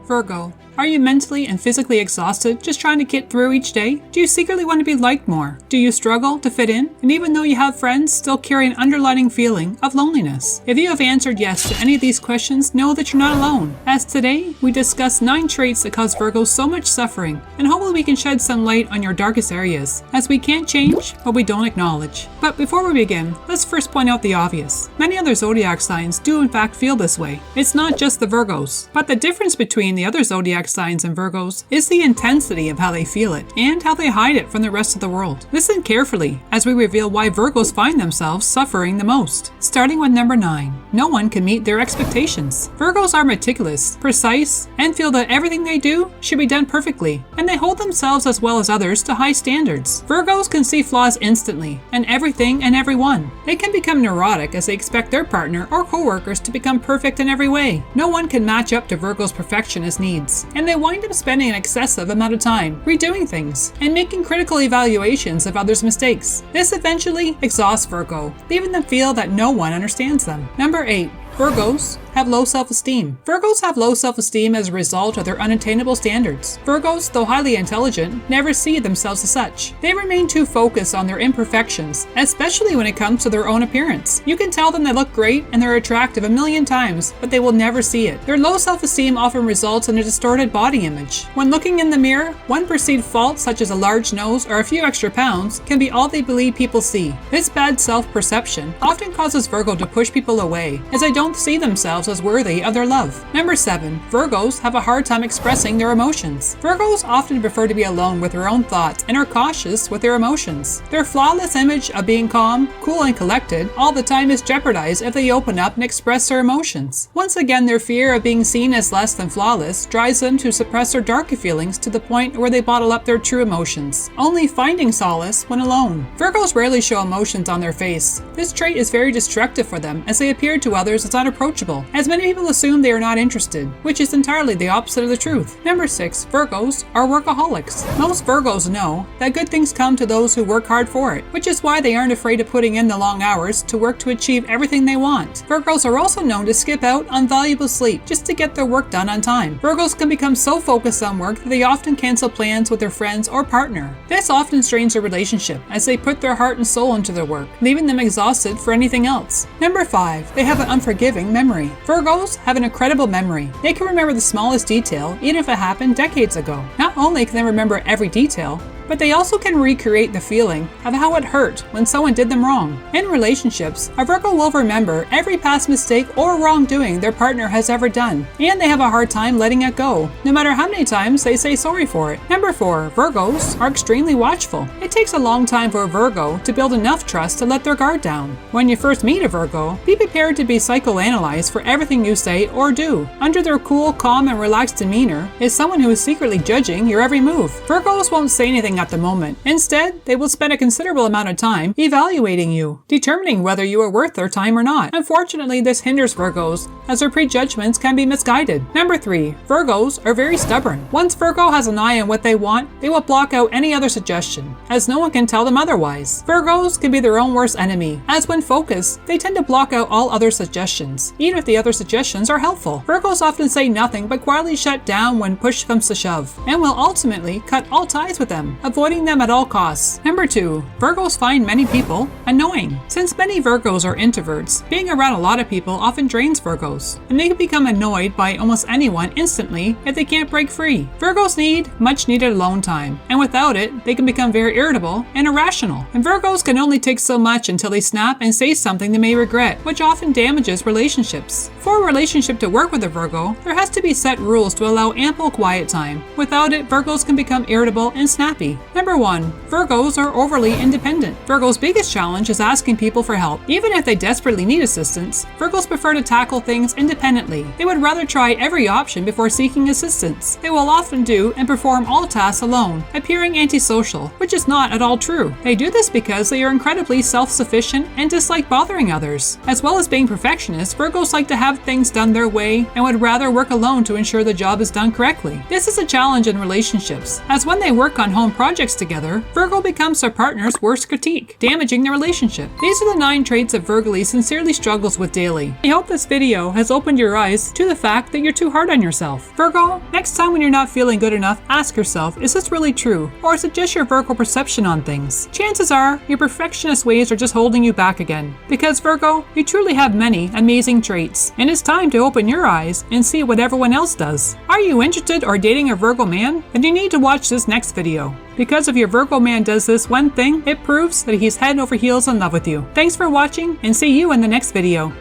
Virgo. Are you mentally and physically exhausted just trying to get through each day? Do you secretly want to be liked more? Do you struggle to fit in? And even though you have friends, still carry an underlying feeling of loneliness? If you have answered yes to any of these questions, know that you're not alone. As today, we discuss 9 traits that cause Virgos so much suffering, and hopefully we can shed some light on your darkest areas, as we can't change what we don't acknowledge. But before we begin, let's first point out the obvious. Many other zodiac signs do in fact feel this way. It's not just the Virgos, but the difference between the other zodiac signs and Virgos is the intensity of how they feel it and how they hide it from the rest of the world. Listen carefully as we reveal why Virgos find themselves suffering the most. Starting with number 9. No one can meet their expectations. Virgos are meticulous, precise, and feel that everything they do should be done perfectly, and they hold themselves as well as others to high standards. Virgos can see flaws instantly in everything and everyone. They can become neurotic as they expect their partner or co-workers to become perfect in every way. No one can match up to Virgos' perfectionist needs, and they wind up spending an excessive amount of time redoing things and making critical evaluations of others' mistakes. This eventually exhausts Virgo, leaving them feel that no one understands them. Number 8. Virgos have low self-esteem. Virgos have low self-esteem as a result of their unattainable standards. Virgos, though highly intelligent, never see themselves as such. They remain too focused on their imperfections, especially when it comes to their own appearance. You can tell them they look great and they're attractive a million times, but they will never see it. Their low self-esteem often results in a distorted body image. When looking in the mirror, one perceived fault such as a large nose or a few extra pounds can be all they believe people see. This bad self-perception often causes Virgo to push people away, as they don't see themselves as worthy of their love. Number 7. Virgos have a hard time expressing their emotions. Virgos often prefer to be alone with their own thoughts and are cautious with their emotions. Their flawless image of being calm, cool, and collected all the time is jeopardized if they open up and express their emotions. Once again, their fear of being seen as less than flawless drives them to suppress their darker feelings to the point where they bottle up their true emotions, only finding solace when alone. Virgos rarely show emotions on their face. This trait is very destructive for them as they appear to others as unapproachable, as many people assume they are not interested, which is entirely the opposite of the truth. Number 6. Virgos are workaholics. Most Virgos know that good things come to those who work hard for it, which is why they aren't afraid of putting in the long hours to work to achieve everything they want. Virgos are also known to skip out on valuable sleep just to get their work done on time. Virgos can become so focused on work that they often cancel plans with their friends or partner. This often strains their relationship as they put their heart and soul into their work, leaving them exhausted for anything else. Number 5. They have an unforgiving memory. Virgos have an incredible memory. They can remember the smallest detail, even if it happened decades ago. Not only can they remember every detail, but they also can recreate the feeling of how it hurt when someone did them wrong. In relationships, a Virgo will remember every past mistake or wrongdoing their partner has ever done, and they have a hard time letting it go, no matter how many times they say sorry for it. Number 4. Virgos are extremely watchful. It takes a long time for a Virgo to build enough trust to let their guard down. When you first meet a Virgo, be prepared to be psychoanalyzed for everything you say or do. Under their cool, calm, and relaxed demeanor is someone who is secretly judging your every move. Virgos won't say anything at the moment. Instead, they will spend a considerable amount of time evaluating you, determining whether you are worth their time or not. Unfortunately, this hinders Virgos, as their prejudgments can be misguided. Number 3. Virgos are very stubborn. Once Virgo has an eye on what they want, they will block out any other suggestion, as no one can tell them otherwise. Virgos can be their own worst enemy, as when focused, they tend to block out all other suggestions, even if the other suggestions are helpful. Virgos often say nothing but quietly shut down when push comes to shove, and will ultimately cut all ties with them, avoiding them at all costs. Number 2. Virgos find many people annoying. Since many Virgos are introverts, being around a lot of people often drains Virgos, and they can become annoyed by almost anyone instantly if they can't break free. Virgos need much needed alone time, and without it, they can become very irritable and irrational. And Virgos can only take so much until they snap and say something they may regret, which often damages relationships. For a relationship to work with a Virgo, there has to be set rules to allow ample quiet time. Without it, Virgos can become irritable and snappy. Number 1. Virgos are overly independent. Virgos' biggest challenge is asking people for help. Even if they desperately need assistance, Virgos prefer to tackle things independently. They would rather try every option before seeking assistance. They will often do and perform all tasks alone, appearing antisocial, which is not at all true. They do this because they are incredibly self-sufficient and dislike bothering others. As well as being perfectionists, Virgos like to have things done their way and would rather work alone to ensure the job is done correctly. This is a challenge in relationships, as when they work on home projects together, Virgo becomes their partner's worst critique, damaging the relationship. These are the 9 traits that Virgo sincerely struggles with daily. I hope this video has opened your eyes to the fact that you're too hard on yourself. Virgo, next time when you're not feeling good enough, ask yourself, is this really true? Or is it just your Virgo perception on things? Chances are, your perfectionist ways are just holding you back again. Because Virgo, you truly have many amazing traits, and it's time to open your eyes and see what everyone else does. Are you interested or dating a Virgo man? Then you need to watch this next video. Because if your Virgo man does this one thing, it proves that he's head over heels in love with you. Thanks for watching, and see you in the next video.